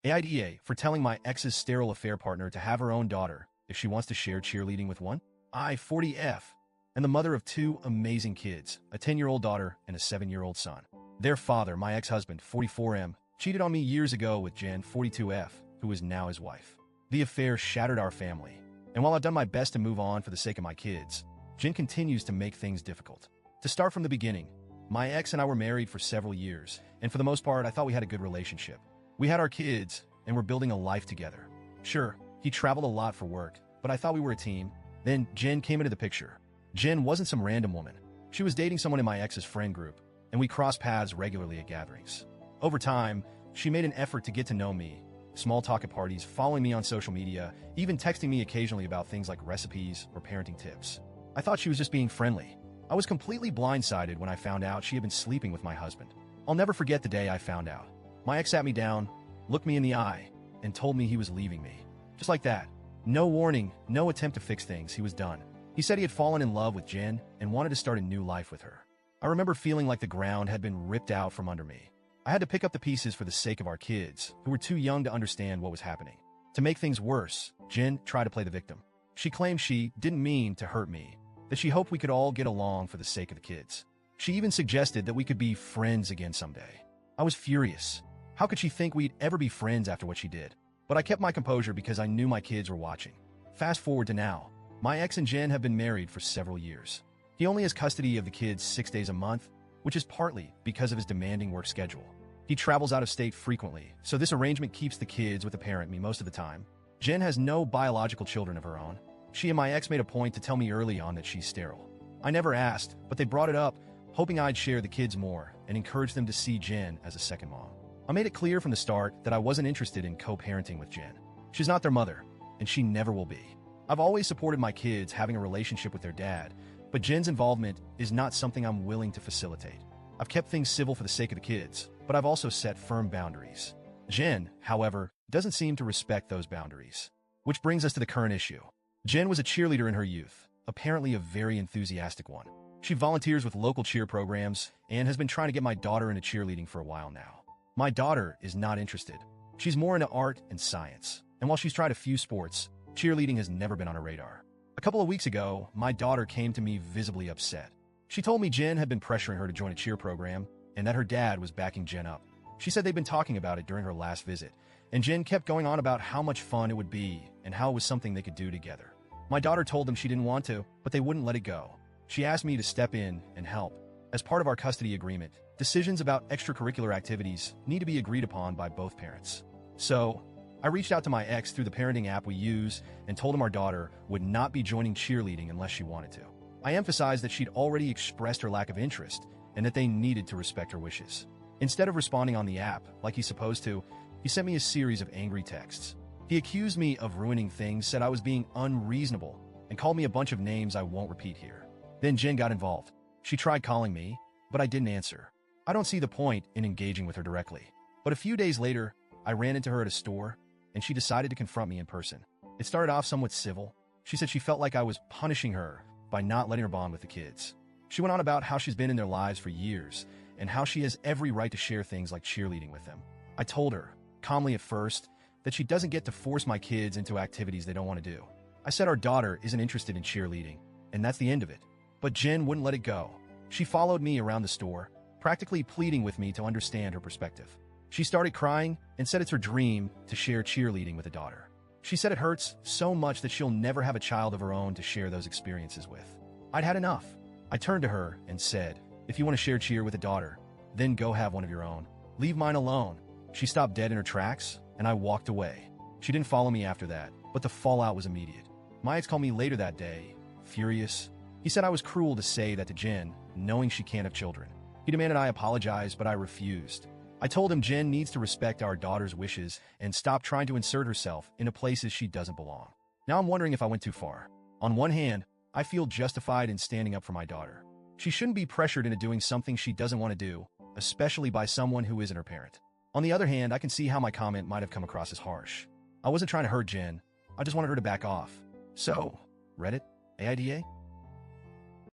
AITA for telling my ex's sterile affair partner to have her own daughter if she wants to share cheerleading with one. I, 40F, and the mother of two amazing kids, a 10-year-old daughter and a 7-year-old son. Their father, my ex-husband, 44M, cheated on me years ago with Jen, 42F, who is now his wife. The affair shattered our family, and while I've done my best to move on for the sake of my kids, Jen continues to make things difficult. To start from the beginning, my ex and I were married for several years, and for the most part, I thought we had a good relationship. We had our kids, and we're building a life together. Sure, he traveled a lot for work, but I thought we were a team. Then Jen came into the picture. Jen wasn't some random woman. She was dating someone in my ex's friend group, and we crossed paths regularly at gatherings. Over time, she made an effort to get to know me, small talk at parties, following me on social media, even texting me occasionally about things like recipes or parenting tips. I thought she was just being friendly. I was completely blindsided when I found out she had been sleeping with my husband. I'll never forget the day I found out. My ex sat me down, looked me in the eye, and told me he was leaving me. Just like that. No warning, no attempt to fix things, he was done. He said he had fallen in love with Jen and wanted to start a new life with her. I remember feeling like the ground had been ripped out from under me. I had to pick up the pieces for the sake of our kids, who were too young to understand what was happening. To make things worse, Jen tried to play the victim. She claimed she didn't mean to hurt me, that she hoped we could all get along for the sake of the kids. She even suggested that we could be friends again someday. I was furious. How could she think we'd ever be friends after what she did? But I kept my composure because I knew my kids were watching. Fast forward to now. My ex and Jen have been married for several years. He only has custody of the kids 6 days a month, which is partly because of his demanding work schedule. He travels out of state frequently, so this arrangement keeps the kids with a parent me most of the time. Jen has no biological children of her own. She and my ex made a point to tell me early on that she's sterile. I never asked, but they brought it up, hoping I'd share the kids more and encourage them to see Jen as a second mom. I made it clear from the start that I wasn't interested in co-parenting with Jen. She's not their mother, and she never will be. I've always supported my kids having a relationship with their dad, but Jen's involvement is not something I'm willing to facilitate. I've kept things civil for the sake of the kids, but I've also set firm boundaries. Jen, however, doesn't seem to respect those boundaries. Which brings us to the current issue. Jen was a cheerleader in her youth, apparently a very enthusiastic one. She volunteers with local cheer programs and has been trying to get my daughter into cheerleading for a while now. My daughter is not interested. She's more into art and science, and while she's tried a few sports, cheerleading has never been on her radar. A couple of weeks ago, my daughter came to me visibly upset. She told me Jen had been pressuring her to join a cheer program and that her dad was backing Jen up. She said they'd been talking about it during her last visit, and Jen kept going on about how much fun it would be and how it was something they could do together. My daughter told them she didn't want to, but they wouldn't let it go. She asked me to step in and help. As part of our custody agreement, decisions about extracurricular activities need to be agreed upon by both parents. So, I reached out to my ex through the parenting app we use and told him our daughter would not be joining cheerleading unless she wanted to. I emphasized that she'd already expressed her lack of interest and that they needed to respect her wishes. Instead of responding on the app like he's supposed to, he sent me a series of angry texts. He accused me of ruining things, said I was being unreasonable, and called me a bunch of names I won't repeat here. Then Jen got involved. She tried calling me, but I didn't answer. I don't see the point in engaging with her directly. But a few days later, I ran into her at a store, and she decided to confront me in person. It started off somewhat civil. She said she felt like I was punishing her by not letting her bond with the kids. She went on about how she's been in their lives for years, and how she has every right to share things like cheerleading with them. I told her, calmly at first, that she doesn't get to force my kids into activities they don't want to do. I said our daughter isn't interested in cheerleading, and that's the end of it. But Jen wouldn't let it go. She followed me around the store, practically pleading with me to understand her perspective. She started crying and said it's her dream to share cheerleading with a daughter. She said it hurts so much that she'll never have a child of her own to share those experiences with. I'd had enough. I turned to her and said, if you want to share cheer with a daughter, then go have one of your own. Leave mine alone. She stopped dead in her tracks, and I walked away. She didn't follow me after that, but the fallout was immediate. My ex called me later that day, furious. He said I was cruel to say that to Jen, knowing she can't have children. He demanded I apologize, but I refused. I told him Jen needs to respect our daughter's wishes and stop trying to insert herself into places she doesn't belong. Now I'm wondering if I went too far. On one hand, I feel justified in standing up for my daughter. She shouldn't be pressured into doing something she doesn't want to do, especially by someone who isn't her parent. On the other hand, I can see how my comment might have come across as harsh. I wasn't trying to hurt Jen. I just wanted her to back off. So, Reddit? AIDA?